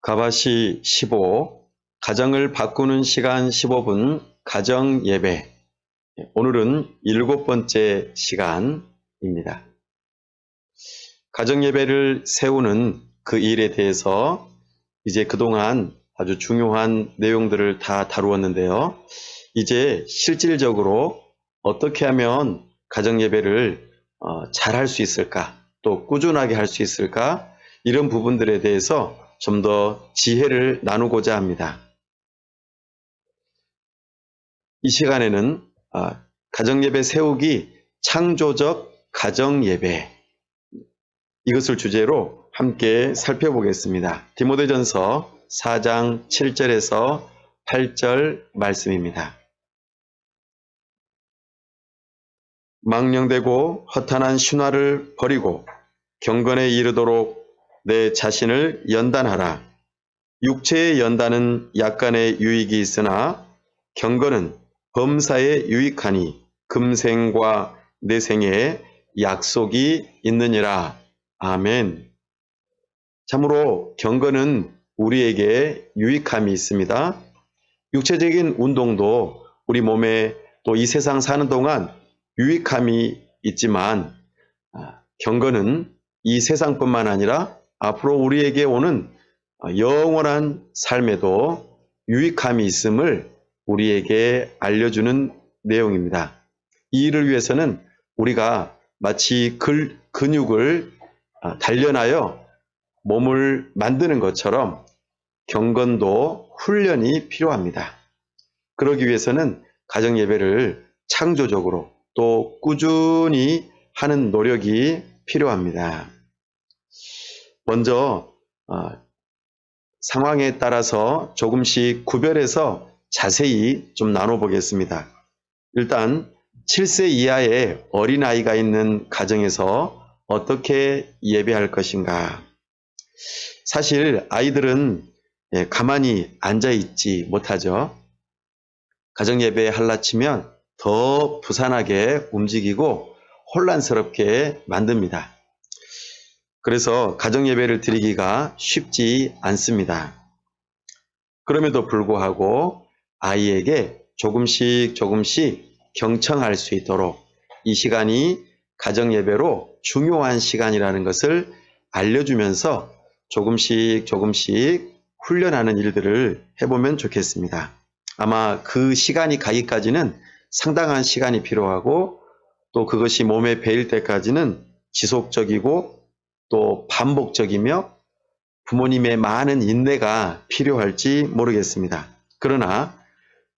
가바시 15, 가정을 바꾸는 시간 15분 가정 예배. 오늘은 7번째 시간입니다. 가정 예배를 세우는 그 일에 대해서 이제 그동안 아주 중요한 내용들을 다 다루었는데요. 이제 실질적으로 어떻게 하면 가정 예배를 잘할 수 있을까, 또 꾸준하게 할 수 있을까, 이런 부분들에 대해서 좀 더 지혜를 나누고자 합니다. 이 시간에는 가정예배 세우기 창조적 가정예배, 이것을 주제로 함께 살펴보겠습니다. 디모데전서 4장 7절에서 8절 말씀입니다. 망령되고 허탄한 신화를 버리고 경건에 이르도록 내 자신을 연단하라. 육체의 연단은 약간의 유익이 있으나 경건은 범사에 유익하니 금생과 내생에 약속이 있느니라. 아멘. 참으로 경건은 우리에게 유익함이 있습니다. 육체적인 운동도 우리 몸에 또 이 세상 사는 동안 유익함이 있지만 경건은 이 세상뿐만 아니라 앞으로 우리에게 오는 영원한 삶에도 유익함이 있음을 우리에게 알려주는 내용입니다. 이 일을 위해서는 우리가 마치 근육을 단련하여 몸을 만드는 것처럼 경건도 훈련이 필요합니다. 그러기 위해서는 가정예배를 창조적으로 또 꾸준히 하는 노력이 필요합니다. 먼저 상황에 따라서 조금씩 구별해서 자세히 좀 나눠보겠습니다. 일단 7세 이하의 어린아이가 있는 가정에서 어떻게 예배할 것인가. 사실 아이들은 가만히 앉아있지 못하죠. 가정예배 할라치면 더 부산하게 움직이고 혼란스럽게 만듭니다. 그래서 가정예배를 드리기가 쉽지 않습니다. 그럼에도 불구하고 아이에게 조금씩 경청할 수 있도록 이 시간이 가정예배로 중요한 시간이라는 것을 알려주면서 조금씩 훈련하는 일들을 해보면 좋겠습니다. 아마 그 시간이 가기까지는 상당한 시간이 필요하고 또 그것이 몸에 배일 때까지는 지속적이고 또 반복적이며 부모님의 많은 인내가 필요할지 모르겠습니다. 그러나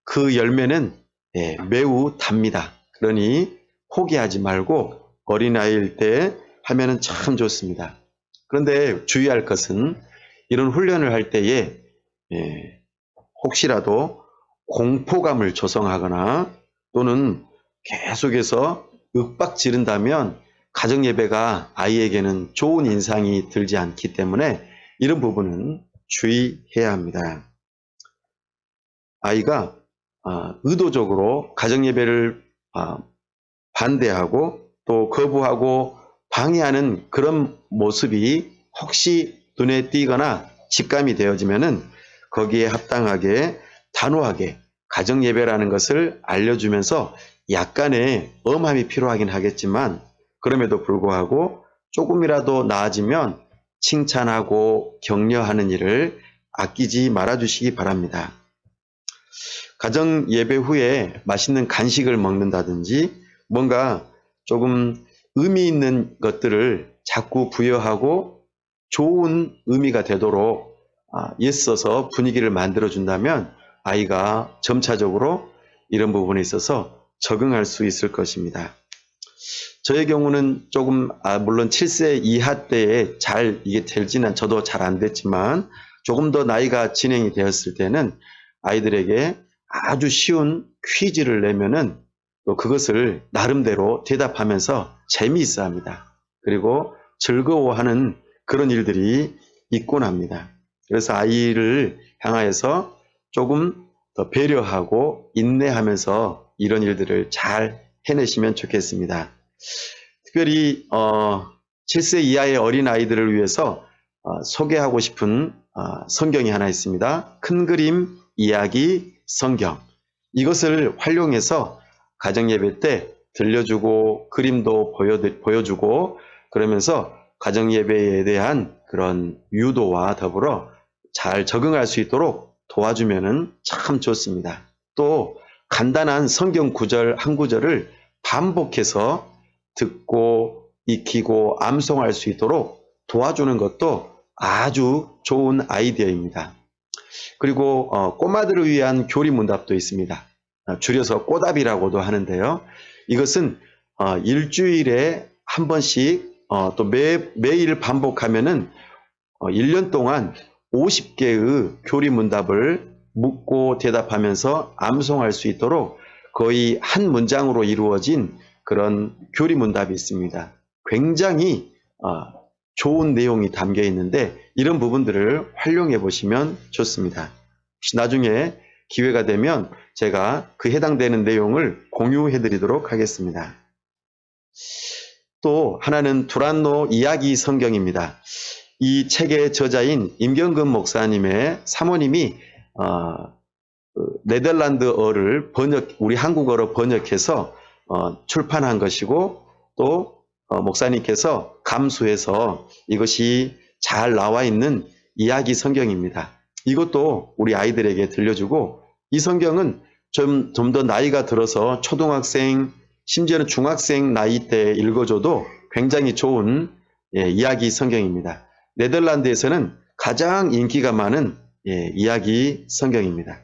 그 열매는 매우 답니다. 그러니 포기하지 말고 어린아이일 때 하면은 참 좋습니다. 그런데 주의할 것은 이런 훈련을 할 때에 혹시라도 공포감을 조성하거나 또는 계속해서 윽박 지른다면 가정예배가 아이에게는 좋은 인상이 들지 않기 때문에 이런 부분은 주의해야 합니다. 아이가 의도적으로 가정예배를 반대하고 또 거부하고 방해하는 그런 모습이 혹시 눈에 띄거나 직감이 되어지면은 거기에 합당하게 단호하게 가정예배라는 것을 알려주면서 약간의 엄함이 필요하긴 하겠지만 그럼에도 불구하고 조금이라도 나아지면 칭찬하고 격려하는 일을 아끼지 말아주시기 바랍니다. 가정 예배 후에 맛있는 간식을 먹는다든지 뭔가 조금 의미 있는 것들을 자꾸 부여하고 좋은 의미가 되도록 애써서 분위기를 만들어준다면 아이가 점차적으로 이런 부분에 있어서 적응할 수 있을 것입니다. 저의 경우는 조금 물론 7세 이하 때에 잘 이게 될지는 저도 잘 안 됐지만 조금 더 나이가 진행이 되었을 때는 아이들에게 아주 쉬운 퀴즈를 내면은 또 그것을 나름대로 대답하면서 재미있어 합니다. 그리고 즐거워하는 그런 일들이 있곤 합니다. 그래서 아이를 향하여서 조금 더 배려하고 인내하면서 이런 일들을 잘 해내시면 좋겠습니다. 특별히 7세 이하의 어린 아이들을 위해서 소개하고 싶은 성경이 하나 있습니다. 큰 그림 이야기 성경. 이것을 활용해서 가정예배 때 들려주고 그림도 보여주고 그러면서 가정예배에 대한 그런 유도와 더불어 잘 적응할 수 있도록 도와주면 참 좋습니다. 또 간단한 성경 구절 한 구절을 반복해서 듣고 익히고 암송할 수 있도록 도와주는 것도 아주 좋은 아이디어입니다. 그리고 꼬마들을 위한 교리문답도 있습니다. 줄여서 꼬답이라고도 하는데요. 이것은 일주일에 한 번씩 또 매일 반복하면은 1년 동안 50개의 교리문답을 묻고 대답하면서 암송할 수 있도록 거의 한 문장으로 이루어진 그런 교리문답이 있습니다. 굉장히 좋은 내용이 담겨 있는데 이런 부분들을 활용해 보시면 좋습니다. 혹시 나중에 기회가 되면 제가 그 해당되는 내용을 공유해 드리도록 하겠습니다. 또 하나는 두란노 이야기 성경입니다. 이 책의 저자인 임경근 목사님의 사모님이 네덜란드어를 우리 한국어로 번역해서 출판한 것이고 또 목사님께서 감수해서 이것이 잘 나와 있는 이야기 성경입니다. 이것도 우리 아이들에게 들려주고 이 성경은 좀 더 나이가 들어서 초등학생 심지어는 중학생 나이 때 읽어줘도 굉장히 좋은 이야기 성경입니다. 네덜란드에서는 가장 인기가 많은 이야기 성경입니다.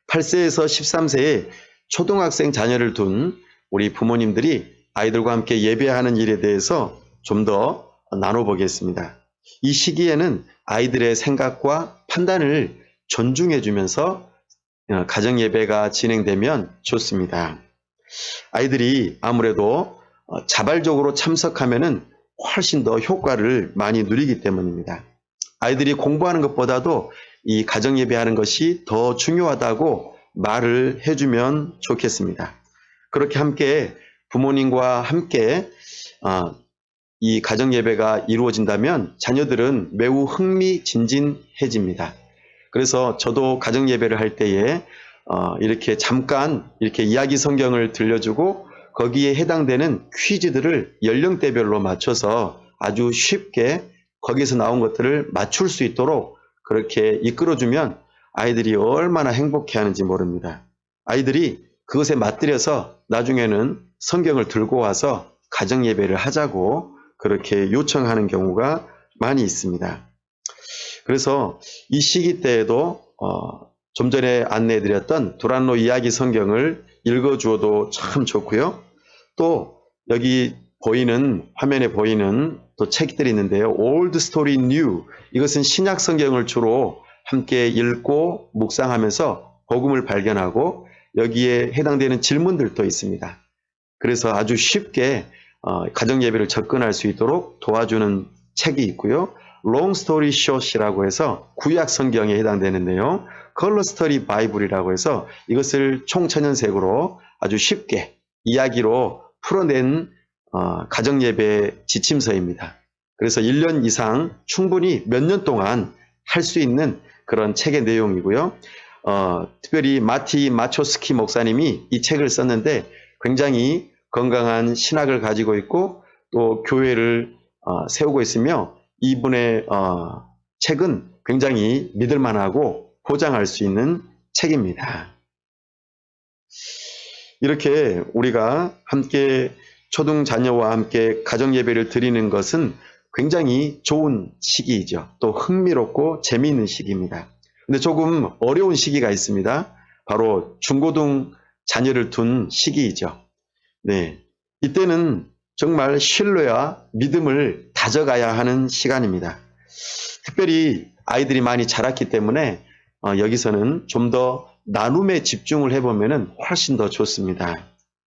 8세에서 13세의 초등학생 자녀를 둔 우리 부모님들이 아이들과 함께 예배하는 일에 대해서 좀 더 나눠보겠습니다. 이 시기에는 아이들의 생각과 판단을 존중해주면서 가정예배가 진행되면 좋습니다. 아이들이 아무래도 자발적으로 참석하면은 훨씬 더 효과를 많이 누리기 때문입니다. 아이들이 공부하는 것보다도 이 가정예배하는 것이 더 중요하다고 말을 해주면 좋겠습니다. 그렇게 함께 부모님과 함께 이 가정예배가 이루어진다면 자녀들은 매우 흥미진진해집니다. 그래서 저도 가정예배를 할 때에 이렇게 잠깐 이렇게 이야기 성경을 들려주고 거기에 해당되는 퀴즈들을 연령대별로 맞춰서 아주 쉽게 거기서 나온 것들을 맞출 수 있도록 그렇게 이끌어주면 아이들이 얼마나 행복해하는지 모릅니다. 아이들이 그것에 맞들여서 나중에는 성경을 들고 와서 가정예배를 하자고 그렇게 요청하는 경우가 많이 있습니다. 그래서 이 시기 때에도 좀 전에 안내해드렸던 두란노 이야기 성경을 읽어주어도 참 좋고요. 또 여기 화면에 보이는 또 책들이 있는데요. Old Story New, 이것은 신약 성경을 주로 함께 읽고 묵상하면서 복음을 발견하고 여기에 해당되는 질문들도 있습니다. 그래서 아주 쉽게 가정예배를 접근할 수 있도록 도와주는 책이 있고요. Long Story Short이라고 해서 구약 성경에 해당되는데요. Color Story Bible이라고 해서 이것을 총천연색으로 아주 쉽게 이야기로 풀어낸 가정예배 지침서입니다. 그래서 1년 이상 충분히 몇 년 동안 할 수 있는 그런 책의 내용이고요. 특별히 마티 마초스키 목사님이 이 책을 썼는데 굉장히 건강한 신학을 가지고 있고 또 교회를 세우고 있으며 이분의 책은 굉장히 믿을만하고 보장할 수 있는 책입니다. 이렇게 우리가 함께 초등 자녀와 함께 가정예배를 드리는 것은 굉장히 좋은 시기이죠. 또 흥미롭고 재미있는 시기입니다. 근데 조금 어려운 시기가 있습니다. 바로 중고등 자녀를 둔 시기이죠. 네, 이때는 정말 신뢰와 믿음을 다져가야 하는 시간입니다. 특별히 아이들이 많이 자랐기 때문에 여기서는 좀 더 나눔에 집중을 해보면 훨씬 더 좋습니다.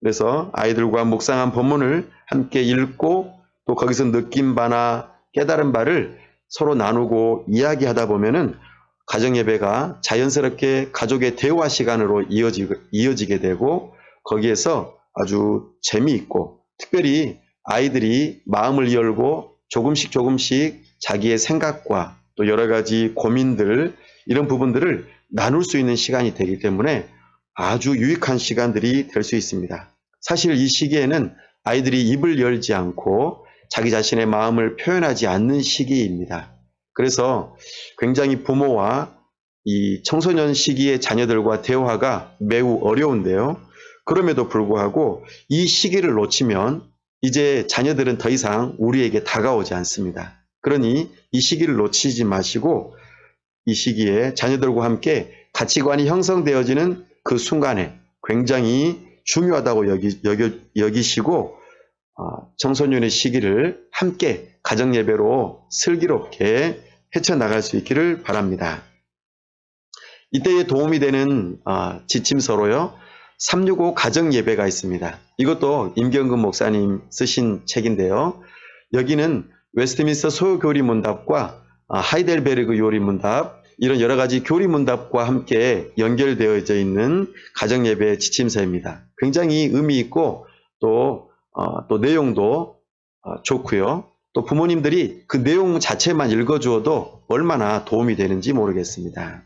그래서 아이들과 묵상한 본문을 함께 읽고 또 거기서 느낀 바나 깨달은 바를 서로 나누고 이야기하다 보면은 가정예배가 자연스럽게 가족의 대화 시간으로 이어지게 되고 거기에서 아주 재미있고 특별히 아이들이 마음을 열고 조금씩 자기의 생각과 또 여러 가지 고민들, 이런 부분들을 나눌 수 있는 시간이 되기 때문에 아주 유익한 시간들이 될 수 있습니다. 사실 이 시기에는 아이들이 입을 열지 않고 자기 자신의 마음을 표현하지 않는 시기입니다. 그래서 굉장히 부모와 이 청소년 시기의 자녀들과 대화가 매우 어려운데요. 그럼에도 불구하고 이 시기를 놓치면 이제 자녀들은 더 이상 우리에게 다가오지 않습니다. 그러니 이 시기를 놓치지 마시고 이 시기에 자녀들과 함께 가치관이 형성되어지는 그 순간에 굉장히 중요하다고 여기시고 청소년의 시기를 함께 가정예배로 슬기롭게 헤쳐나갈 수 있기를 바랍니다. 이때에 도움이 되는 지침서로요. 365 가정예배가 있습니다. 이것도 임경근 목사님 쓰신 책인데요. 여기는 웨스트민스터 소요교리문답과 하이델베르그 요리문답, 이런 여러 가지 교리문답과 함께 연결되어져 있는 가정예배 지침서입니다. 굉장히 의미 있고 또 내용도 좋고요. 또 부모님들이 그 내용 자체만 읽어주어도 얼마나 도움이 되는지 모르겠습니다.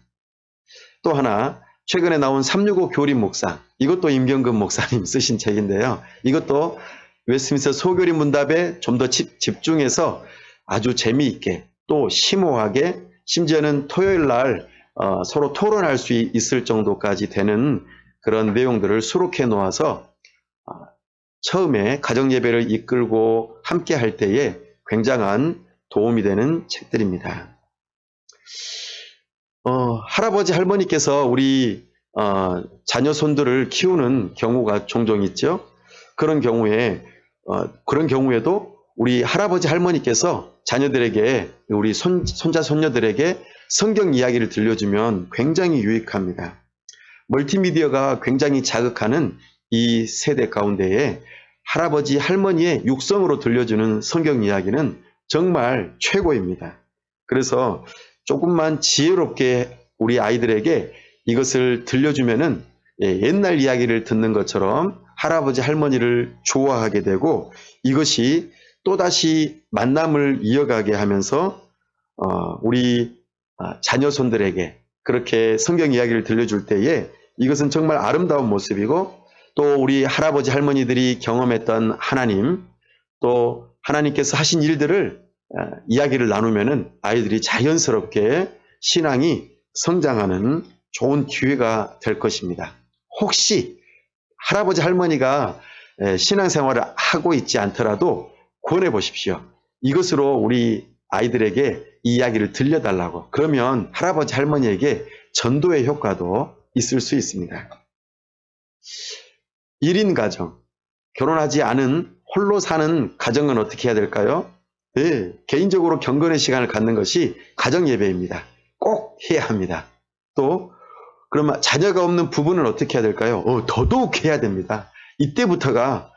또 하나 최근에 나온 365 교리묵상, 이것도 임경근 목사님 쓰신 책인데요. 이것도 웨스트민스터 소교리문답에 좀 더 집중해서 아주 재미있게 또 심오하게 심지어는 토요일 날 서로 토론할 수 있을 정도까지 되는 그런 내용들을 수록해 놓아서 처음에 가정예배를 이끌고 함께 할 때에 굉장한 도움이 되는 책들입니다. 할아버지 할머니께서 우리 자녀 손들을 키우는 경우가 종종 있죠. 그런 경우에도 우리 할아버지 할머니께서 자녀들에게, 우리 손자 손녀들에게 성경 이야기를 들려주면 굉장히 유익합니다. 멀티미디어가 굉장히 자극하는 이 세대 가운데에 할아버지 할머니의 육성으로 들려주는 성경 이야기는 정말 최고입니다. 그래서 조금만 지혜롭게 우리 아이들에게 이것을 들려주면은 옛날 이야기를 듣는 것처럼 할아버지 할머니를 좋아하게 되고, 이것이 또다시 만남을 이어가게 하면서 우리 자녀손들에게 그렇게 성경 이야기를 들려줄 때에 이것은 정말 아름다운 모습이고, 또 우리 할아버지 할머니들이 경험했던 하나님, 또 하나님께서 하신 일들을 이야기를 나누면은 아이들이 자연스럽게 신앙이 성장하는 좋은 기회가 될 것입니다. 혹시 할아버지 할머니가 신앙생활을 하고 있지 않더라도 권해 보십시오. 이것으로 우리 아이들에게 이 이야기를 들려달라고. 그러면 할아버지 할머니에게 전도의 효과도 있을 수 있습니다. 1인 가정, 결혼하지 않은 홀로 사는 가정은 어떻게 해야 될까요? 네, 개인적으로 경건의 시간을 갖는 것이 가정예배입니다. 꼭 해야 합니다. 또 그러면 자녀가 없는 부부는 어떻게 해야 될까요? 더더욱 해야 됩니다. 이때부터가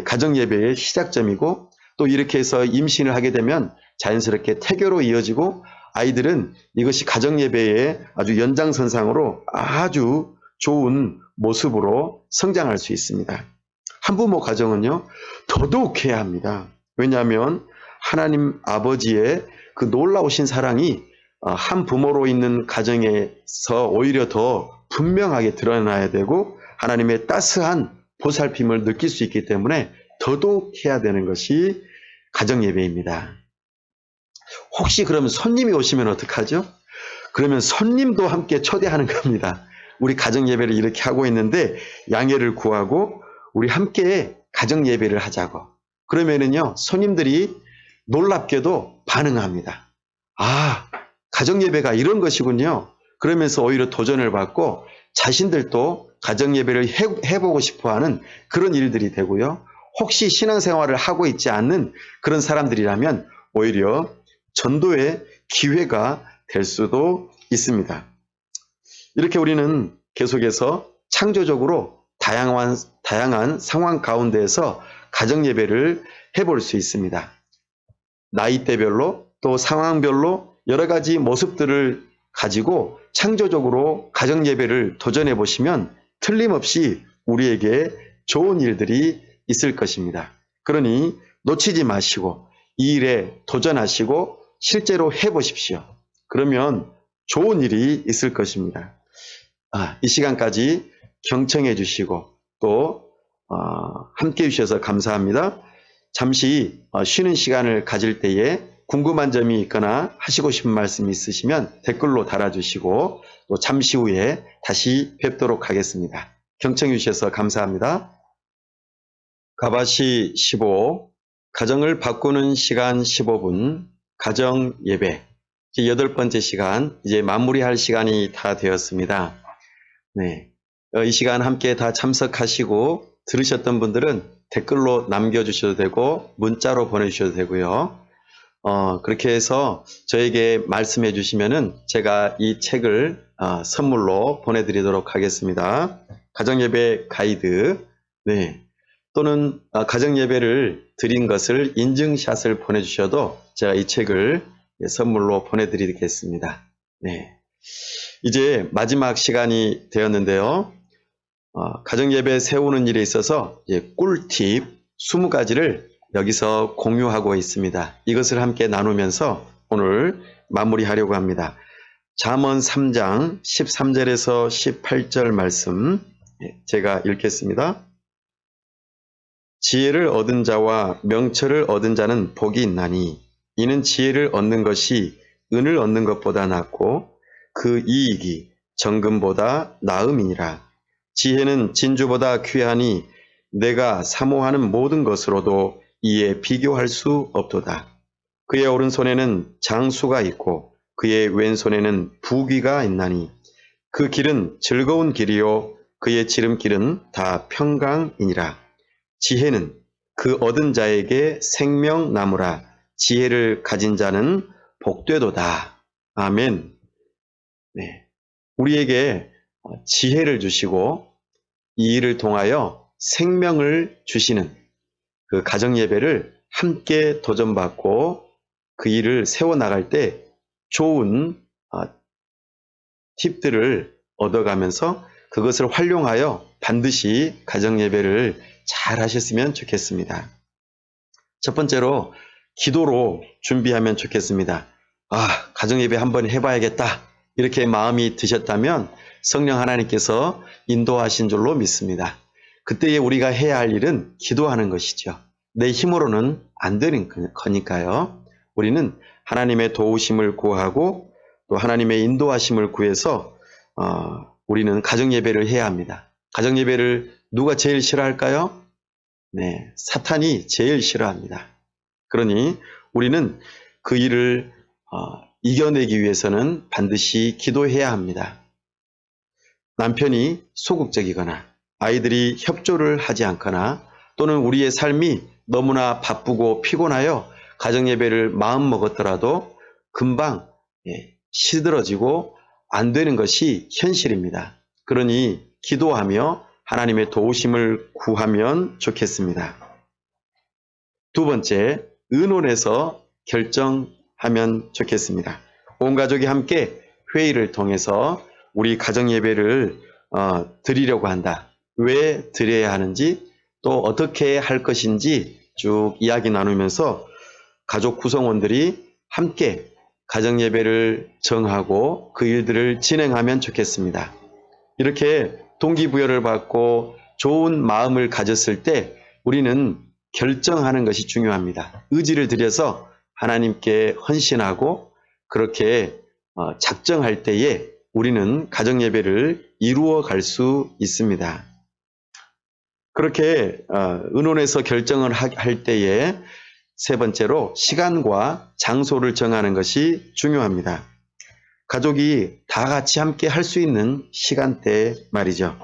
가정예배의 시작점이고, 또 이렇게 해서 임신을 하게 되면 자연스럽게 태교로 이어지고, 아이들은 이것이 가정예배의 아주 연장선상으로 아주 좋은 모습으로 성장할 수 있습니다. 한부모 가정은요, 더더욱 해야 합니다. 왜냐하면 하나님 아버지의 그 놀라우신 사랑이 한 부모로 있는 가정에서 오히려 더 분명하게 드러나야 되고, 하나님의 따스한 보살핌을 느낄 수 있기 때문에 더더욱 해야 되는 것이 가정예배입니다. 혹시 그러면 손님이 오시면 어떡하죠? 그러면 손님도 함께 초대하는 겁니다. 우리 가정예배를 이렇게 하고 있는데 양해를 구하고 우리 함께 가정예배를 하자고. 그러면은요, 손님들이 놀랍게도 반응합니다. 가정예배가 이런 것이군요. 그러면서 오히려 도전을 받고 자신들도 가정예배를 해보고 싶어하는 그런 일들이 되고요. 혹시 신앙생활을 하고 있지 않는 그런 사람들이라면 오히려 전도의 기회가 될 수도 있습니다. 이렇게 우리는 계속해서 창조적으로 다양한 상황 가운데에서 가정예배를 해볼 수 있습니다. 나이대별로 또 상황별로 여러 가지 모습들을 가지고 창조적으로 가정예배를 도전해 보시면 틀림없이 우리에게 좋은 일들이 있을 것입니다. 그러니 놓치지 마시고 이 일에 도전하시고 실제로 해보십시오. 그러면 좋은 일이 있을 것입니다. 이 시간까지 경청해 주시고 또 함께 해주셔서 감사합니다. 잠시 쉬는 시간을 가질 때에 궁금한 점이 있거나 하시고 싶은 말씀이 있으시면 댓글로 달아주시고 또 잠시 후에 다시 뵙도록 하겠습니다. 경청해 주셔서 감사합니다. 가바시 15, 가정을 바꾸는 시간 15분, 가정 예배. 이제 8번째 시간, 이제 마무리할 시간이 다 되었습니다. 네. 이 시간 함께 다 참석하시고 들으셨던 분들은 댓글로 남겨주셔도 되고 문자로 보내주셔도 되고요. 그렇게 해서 저에게 말씀해 주시면은 제가 이 책을 선물로 보내드리도록 하겠습니다. 가정예배 가이드, 네. 또는 가정예배를 드린 것을 인증샷을 보내주셔도 제가 이 책을 선물로 보내드리겠습니다. 네. 이제 마지막 시간이 되었는데요. 가정예배 세우는 일에 있어서 꿀팁 20가지를 여기서 공유하고 있습니다. 이것을 함께 나누면서 오늘 마무리하려고 합니다. 잠언 3장 13절에서 18절 말씀 제가 읽겠습니다. 지혜를 얻은 자와 명철을 얻은 자는 복이 있나니 이는 지혜를 얻는 것이 은을 얻는 것보다 낫고 그 이익이 정금보다 나음이니라. 지혜는 진주보다 귀하니 내가 사모하는 모든 것으로도 이에 비교할 수 없도다. 그의 오른손에는 장수가 있고 그의 왼손에는 부귀가 있나니 그 길은 즐거운 길이요 그의 지름길은 다 평강이니라. 지혜는 그 얻은 자에게 생명나무라. 지혜를 가진 자는 복되도다. 아멘. 네. 우리에게 지혜를 주시고 이 일을 통하여 생명을 주시는 그 가정예배를 함께 도전받고 그 일을 세워나갈 때 좋은 팁들을 얻어가면서 그것을 활용하여 반드시 가정예배를 잘 하셨으면 좋겠습니다. 첫 번째로 기도로 준비하면 좋겠습니다. 가정예배 한번 해봐야겠다. 이렇게 마음이 드셨다면 성령 하나님께서 인도하신 줄로 믿습니다. 그때에 우리가 해야 할 일은 기도하는 것이죠. 내 힘으로는 안 되는 거니까요. 우리는 하나님의 도우심을 구하고 또 하나님의 인도하심을 구해서 우리는 가정예배를 해야 합니다. 가정예배를 누가 제일 싫어할까요? 네, 사탄이 제일 싫어합니다. 그러니 우리는 그 일을 이겨내기 위해서는 반드시 기도해야 합니다. 남편이 소극적이거나 아이들이 협조를 하지 않거나 또는 우리의 삶이 너무나 바쁘고 피곤하여 가정예배를 마음먹었더라도 금방 시들어지고 안 되는 것이 현실입니다. 그러니 기도하며 하나님의 도우심을 구하면 좋겠습니다. 두 번째, 의논해서 결정하면 좋겠습니다. 온 가족이 함께 회의를 통해서 우리 가정예배를 드리려고 한다. 왜 드려야 하는지 또 어떻게 할 것인지 쭉 이야기 나누면서 가족 구성원들이 함께 가정예배를 정하고 그 일들을 진행하면 좋겠습니다. 이렇게 동기부여를 받고 좋은 마음을 가졌을 때 우리는 결정하는 것이 중요합니다. 의지를 들여서 하나님께 헌신하고 그렇게 작정할 때에 우리는 가정예배를 이루어 갈 수 있습니다. 그렇게 의논해서 결정을 할 때에 세 번째로 시간과 장소를 정하는 것이 중요합니다. 가족이 다 같이 함께 할 수 있는 시간대 말이죠.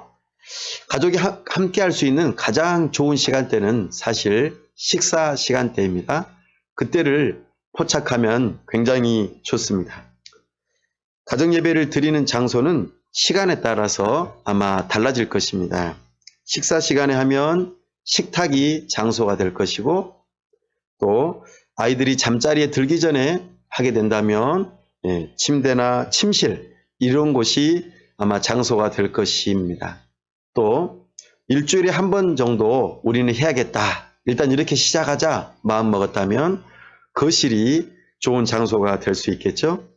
가족이 함께 할 수 있는 가장 좋은 시간대는 사실 식사 시간대입니다. 그때를 포착하면 굉장히 좋습니다. 가정예배를 드리는 장소는 시간에 따라서 아마 달라질 것입니다. 식사 시간에 하면 식탁이 장소가 될 것이고 또 아이들이 잠자리에 들기 전에 하게 된다면 침대나 침실 이런 곳이 아마 장소가 될 것입니다. 또 일주일에 한 번 정도 우리는 해야겠다. 일단 이렇게 시작하자 마음 먹었다면 거실이 좋은 장소가 될 수 있겠죠.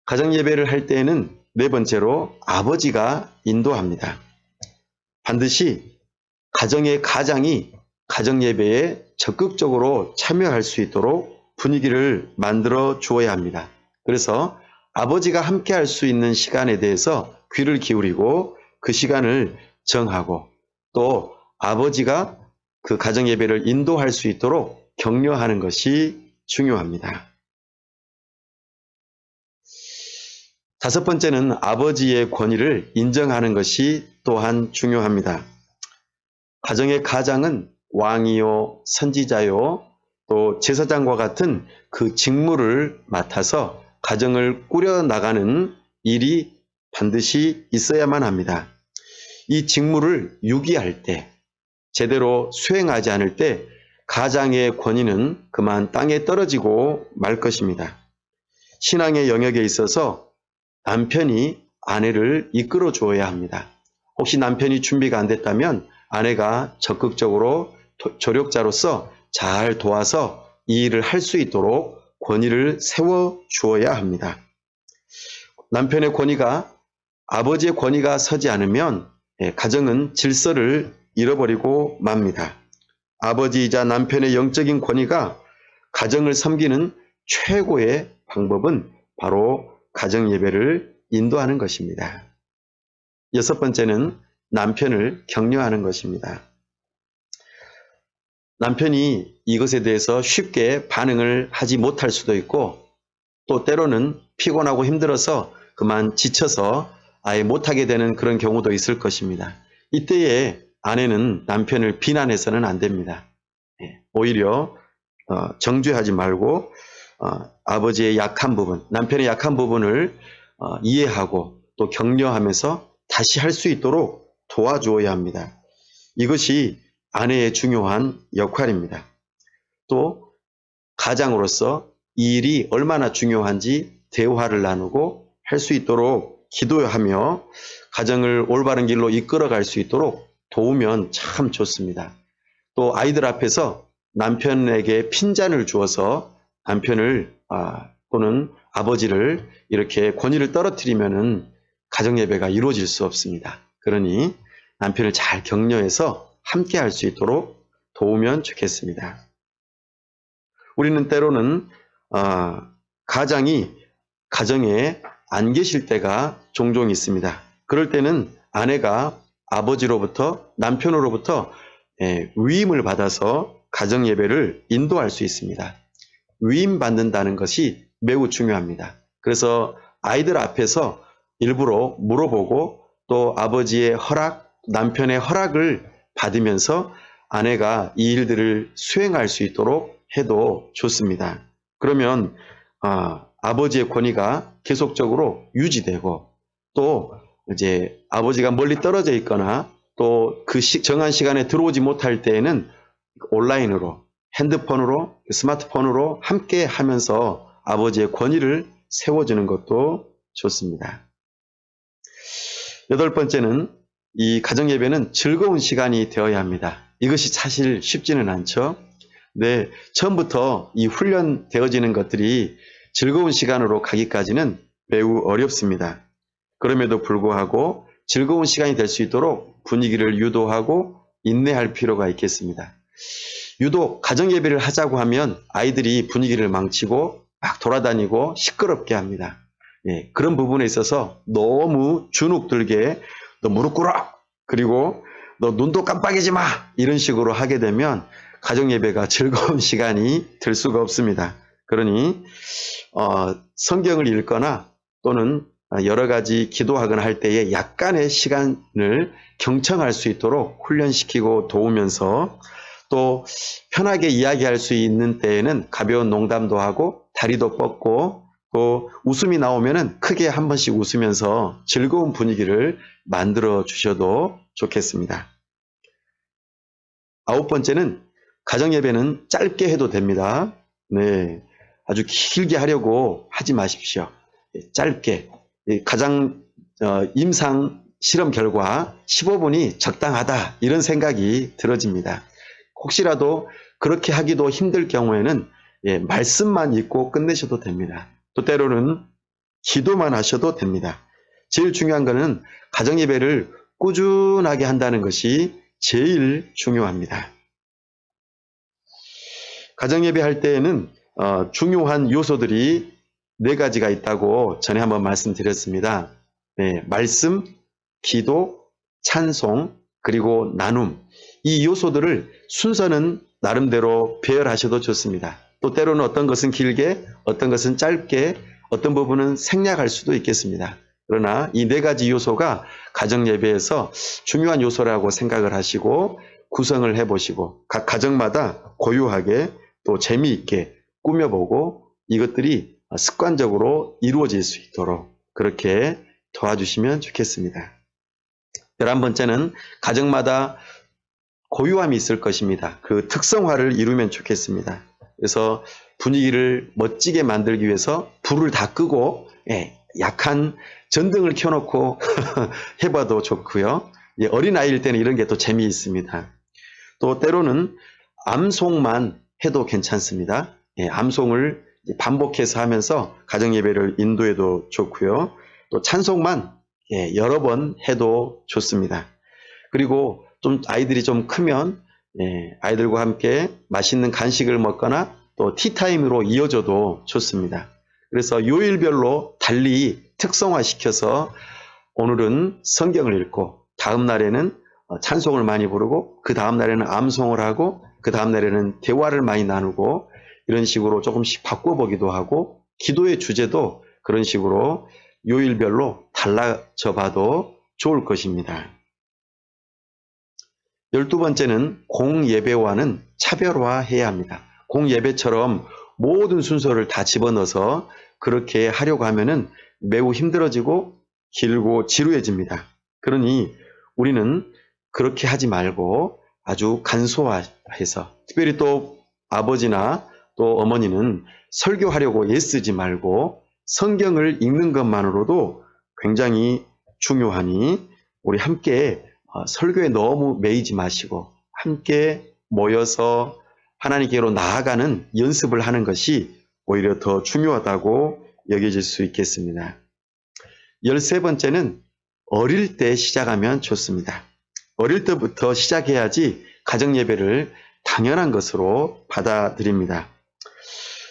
가정 예배를 할 때에는 네 번째로 아버지가 인도합니다. 반드시 가정의 가장이 가정 예배에 적극적으로 참여할 수 있도록 분위기를 만들어 주어야 합니다. 그래서 아버지가 함께 할 수 있는 시간에 대해서 귀를 기울이고 그 시간을 정하고 또 아버지가 그 가정 예배를 인도할 수 있도록 격려하는 것이 중요합니다. 다섯 번째는 아버지의 권위를 인정하는 것이 또한 중요합니다. 가정의 가장은 왕이요, 선지자요, 또 제사장과 같은 그 직무를 맡아서 가정을 꾸려나가는 일이 반드시 있어야만 합니다. 이 직무를 유기할 때, 제대로 수행하지 않을 때 가장의 권위는 그만 땅에 떨어지고 말 것입니다. 신앙의 영역에 있어서 남편이 아내를 이끌어 주어야 합니다. 혹시 남편이 준비가 안 됐다면 아내가 적극적으로 조력자로서 잘 도와서 이 일을 할 수 있도록 권위를 세워 주어야 합니다. 남편의 권위가 아버지의 권위가 서지 않으면 가정은 질서를 잃어버리고 맙니다. 아버지이자 남편의 영적인 권위가 가정을 섬기는 최고의 방법은 바로 가정 예배를 인도하는 것입니다. 여섯 번째는 남편을 격려하는 것입니다. 남편이 이것에 대해서 쉽게 반응을 하지 못할 수도 있고 또 때로는 피곤하고 힘들어서 그만 지쳐서 아예 못하게 되는 그런 경우도 있을 것입니다. 이때에 아내는 남편을 비난해서는 안 됩니다. 오히려 정죄하지 말고 아버지의 약한 부분, 남편의 약한 부분을 이해하고 또 격려하면서 다시 할 수 있도록 도와주어야 합니다. 이것이 아내의 중요한 역할입니다. 또 가장으로서 이 일이 얼마나 중요한지 대화를 나누고 할 수 있도록 기도하며 가정을 올바른 길로 이끌어갈 수 있도록 도우면 참 좋습니다. 또 아이들 앞에서 남편에게 핀잔을 주어서 남편을 또는 아버지를 이렇게 권위를 떨어뜨리면은 가정 예배가 이루어질 수 없습니다. 그러니 남편을 잘 격려해서 함께 할 수 있도록 도우면 좋겠습니다. 우리는 때로는 가장이 가정에 안 계실 때가 종종 있습니다. 그럴 때는 아내가 아버지로부터 남편으로부터 위임을 받아서 가정 예배를 인도할 수 있습니다. 위임 받는다는 것이 매우 중요합니다. 그래서 아이들 앞에서 일부러 물어보고 또 아버지의 허락, 남편의 허락을 받으면서 아내가 이 일들을 수행할 수 있도록 해도 좋습니다. 그러면 아버지의 권위가 계속적으로 유지되고 또 이제 아버지가 멀리 떨어져 있거나 또 그 정한 시간에 들어오지 못할 때에는 온라인으로 핸드폰으로 스마트폰으로 함께 하면서 아버지의 권위를 세워주는 것도 좋습니다. 여덟 번째는 이 가정 예배는 즐거운 시간이 되어야 합니다. 이것이 사실 쉽지는 않죠. 네, 처음부터 이 훈련되어지는 것들이 즐거운 시간으로 가기까지는 매우 어렵습니다. 그럼에도 불구하고 즐거운 시간이 될 수 있도록 분위기를 유도하고 인내할 필요가 있겠습니다. 유독 가정 예배를 하자고 하면 아이들이 분위기를 망치고 막 돌아다니고 시끄럽게 합니다. 그런 부분에 있어서 너무 주눅 들게 너 무릎 꿇어 그리고 너 눈도 깜빡이지 마 이런 식으로 하게 되면 가정 예배가 즐거운 시간이 될 수가 없습니다. 그러니 성경을 읽거나 또는 여러 가지 기도하거나 할 때에 약간의 시간을 경청할 수 있도록 훈련시키고 도우면서 또 편하게 이야기할 수 있는 때에는 가벼운 농담도 하고 다리도 뻗고 또 웃음이 나오면은 크게 한 번씩 웃으면서 즐거운 분위기를 만들어 주셔도 좋겠습니다. 아홉 번째는 가정 예배는 짧게 해도 됩니다. 네, 아주 길게 하려고 하지 마십시오. 짧게 가장 임상 실험 결과 15분이 적당하다 이런 생각이 들어집니다. 혹시라도 그렇게 하기도 힘들 경우에는 말씀만 읽고 끝내셔도 됩니다. 또 때로는 기도만 하셔도 됩니다. 제일 중요한 것은 가정예배를 꾸준하게 한다는 것이 제일 중요합니다. 가정예배 할 때에는 중요한 요소들이 4가지가 있다고 전에 한번 말씀드렸습니다. 네, 말씀, 기도, 찬송, 그리고 나눔. 이 요소들을 순서는 나름대로 배열하셔도 좋습니다. 또 때로는 어떤 것은 길게, 어떤 것은 짧게, 어떤 부분은 생략할 수도 있겠습니다. 그러나 이 4가지 요소가 가정예배에서 중요한 요소라고 생각을 하시고 구성을 해보시고 각 가정마다 고유하게 또 재미있게 꾸며보고 이것들이 습관적으로 이루어질 수 있도록 그렇게 도와주시면 좋겠습니다. 11번째는 가정마다 고유함이 있을 것입니다. 그 특성화를 이루면 좋겠습니다. 그래서 분위기를 멋지게 만들기 위해서 불을 다 끄고 약한 전등을 켜놓고 해봐도 좋고요. 어린아이일 때는 이런 게 또 재미있습니다. 또 때로는 암송만 해도 괜찮습니다. 암송을 반복해서 하면서 가정예배를 인도해도 좋고요. 또 찬송만 여러 번 해도 좋습니다. 그리고 좀 아이들이 좀 크면 아이들과 함께 맛있는 간식을 먹거나 또 티타임으로 이어져도 좋습니다. 그래서 요일별로 달리 특성화시켜서 오늘은 성경을 읽고 다음 날에는 찬송을 많이 부르고 그 다음 날에는 암송을 하고 그 다음 날에는 대화를 많이 나누고 이런 식으로 조금씩 바꿔보기도 하고 기도의 주제도 그런 식으로 요일별로 달라져 봐도 좋을 것입니다. 12번째는 공예배와는 차별화해야 합니다. 공예배처럼 모든 순서를 다 집어넣어서 그렇게 하려고 하면은 매우 힘들어지고 길고 지루해집니다. 그러니 우리는 그렇게 하지 말고 아주 간소화해서 특별히 또 아버지나 또 어머니는 설교하려고 애쓰지 말고 성경을 읽는 것만으로도 굉장히 중요하니 우리 함께 설교에 너무 매이지 마시고 함께 모여서 하나님께로 나아가는 연습을 하는 것이 오히려 더 중요하다고 여겨질 수 있겠습니다. 13번째는 어릴 때 시작하면 좋습니다. 어릴 때부터 시작해야지 가정예배를 당연한 것으로 받아들입니다.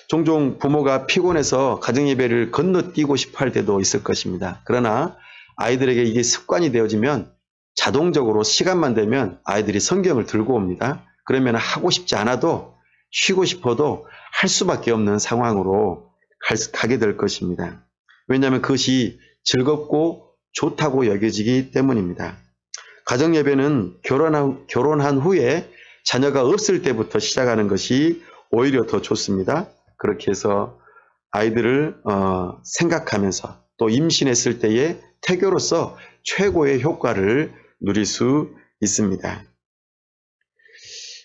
종종 부모가 피곤해서 가정예배를 건너뛰고 싶어 할 때도 있을 것입니다. 그러나 아이들에게 이게 습관이 되어지면 자동적으로 시간만 되면 아이들이 성경을 들고 옵니다. 그러면 하고 싶지 않아도 쉬고 싶어도 할 수밖에 없는 상황으로 가게 될 것입니다. 왜냐하면 그것이 즐겁고 좋다고 여겨지기 때문입니다. 가정예배는 결혼한 후에 자녀가 없을 때부터 시작하는 것이 오히려 더 좋습니다. 그렇게 해서 아이들을 생각하면서 또 임신했을 때의 태교로서 최고의 효과를 누릴 수 있습니다.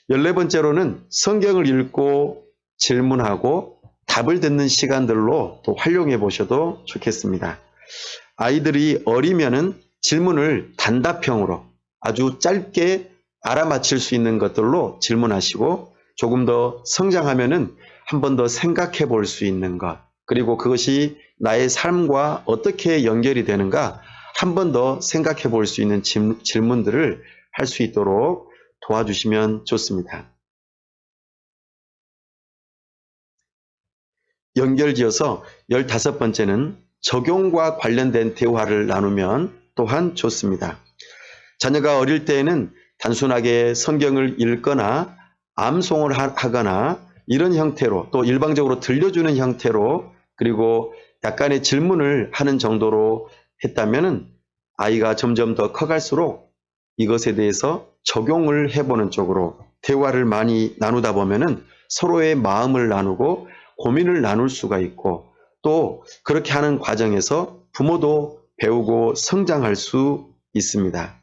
14번째로는 성경을 읽고 질문하고 답을 듣는 시간들로 또 활용해 보셔도 좋겠습니다. 아이들이 어리면은 질문을 단답형으로 아주 짧게 알아맞힐 수 있는 것들로 질문하시고 조금 더 성장하면은 한 번 더 생각해 볼 수 있는 것 그리고 그것이 나의 삶과 어떻게 연결이 되는가 한 번 더 생각해 볼 수 있는 질문들을 할 수 있도록 도와주시면 좋습니다. 연결지어서 15번째는 적용과 관련된 대화를 나누면 또한 좋습니다. 자녀가 어릴 때에는 단순하게 성경을 읽거나 암송을 하거나 이런 형태로 또 일방적으로 들려주는 형태로 그리고 약간의 질문을 하는 정도로 했다면 아이가 점점 더 커갈수록 이것에 대해서 적용을 해보는 쪽으로 대화를 많이 나누다 보면은 서로의 마음을 나누고 고민을 나눌 수가 있고 또 그렇게 하는 과정에서 부모도 배우고 성장할 수 있습니다.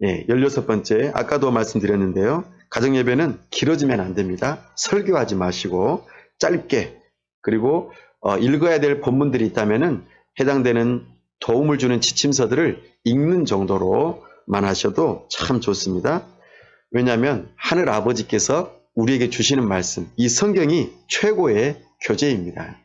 16번째, 아까도 말씀드렸는데요. 가정예배는 길어지면 안 됩니다. 설교하지 마시고 짧게 그리고 읽어야 될 본문들이 있다면 해당되는 도움을 주는 지침서들을 읽는 정도로만 하셔도 참 좋습니다. 왜냐하면 하늘 아버지께서 우리에게 주시는 말씀, 이 성경이 최고의 교재입니다.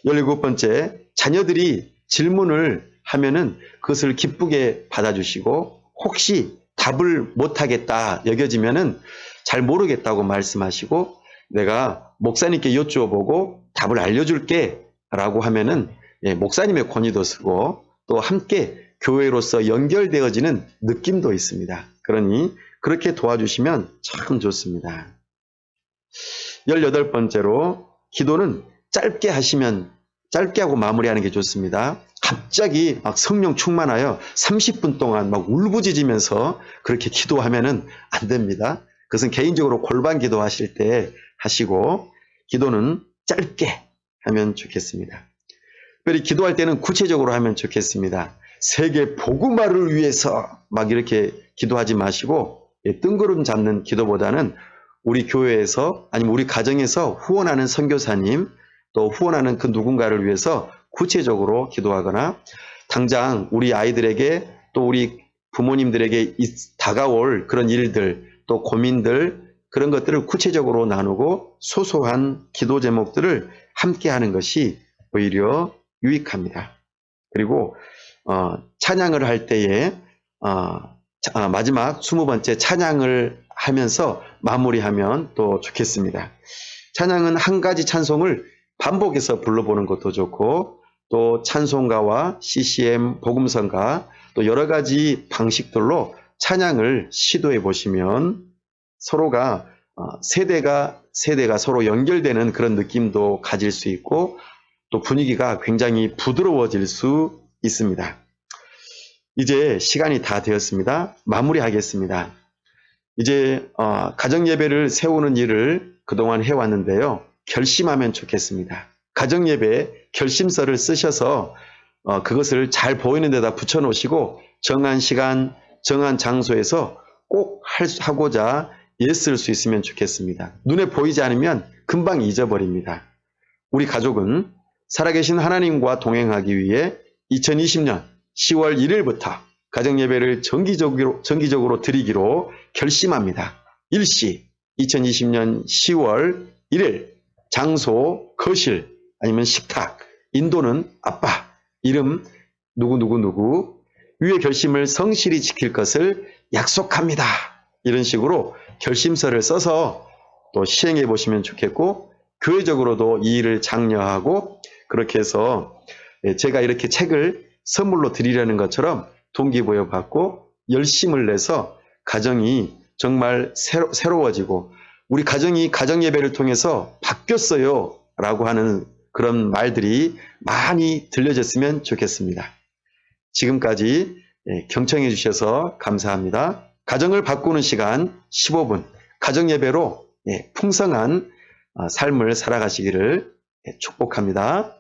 17번째, 자녀들이 질문을 하면은 그것을 기쁘게 받아주시고, 혹시 답을 못하겠다 여겨지면은 잘 모르겠다고 말씀하시고, 내가 목사님께 여쭈어보고 답을 알려줄게 라고 하면은 목사님의 권위도 쓰고 또 함께 교회로서 연결되어지는 느낌도 있습니다. 그러니 그렇게 도와주시면 참 좋습니다. 18번째로, 기도는 짧게 하고 마무리하는 게 좋습니다. 갑자기 막 성령 충만하여 30분 동안 막 울부짖으면서 그렇게 기도하면은 안 됩니다. 그것은 개인적으로 골반 기도하실 때 하시고, 기도는 짧게 하면 좋겠습니다. 특별히 기도할 때는 구체적으로 하면 좋겠습니다. 세계 복음화를 위해서 막 이렇게 기도하지 마시고, 뜬구름 잡는 기도보다는 우리 교회에서 아니면 우리 가정에서 후원하는 선교사님, 또 후원하는 그 누군가를 위해서 구체적으로 기도하거나, 당장 우리 아이들에게 또 우리 부모님들에게 다가올 그런 일들, 또 고민들, 그런 것들을 구체적으로 나누고 소소한 기도 제목들을 함께 하는 것이 오히려 유익합니다. 그리고 찬양을 할 때에 마지막 20번째 찬양을 하면서 마무리하면 또 좋겠습니다. 찬양은 한 가지 찬송을 반복해서 불러보는 것도 좋고, 또 찬송가와 CCM, 복음성가, 또 여러 가지 방식들로 찬양을 시도해 보시면 서로가 세대가 서로 연결되는 그런 느낌도 가질 수 있고, 또 분위기가 굉장히 부드러워질 수 있습니다. 이제 시간이 다 되었습니다. 마무리하겠습니다. 이제 가정예배를 세우는 일을 그동안 해왔는데요. 결심하면 좋겠습니다. 가정예배 결심서를 쓰셔서 그것을 잘 보이는 데다 붙여놓으시고, 정한 시간, 정한 장소에서 꼭 하고자 애쓸 수 있으면 좋겠습니다. 눈에 보이지 않으면 금방 잊어버립니다. 우리 가족은 살아계신 하나님과 동행하기 위해 2020년 10월 1일부터 가정예배를 정기적으로 드리기로 결심합니다. 일시 2020년 10월 1일, 장소 거실 아니면 식탁, 인도는 아빠, 이름 누구 위의 결심을 성실히 지킬 것을 약속합니다. 이런 식으로 결심서를 써서 또 시행해 보시면 좋겠고, 교회적으로도 이 일을 장려하고, 그렇게 해서 제가 이렇게 책을 선물로 드리려는 것처럼 동기부여 받고 열심을 내서 가정이 정말 새로워지고, 우리 가정이 가정예배를 통해서 바뀌었어요 라고 하는 그런 말들이 많이 들려졌으면 좋겠습니다. 지금까지 경청해 주셔서 감사합니다. 가정을 바꾸는 시간 15분, 가정예배로 풍성한 삶을 살아가시기를 축복합니다.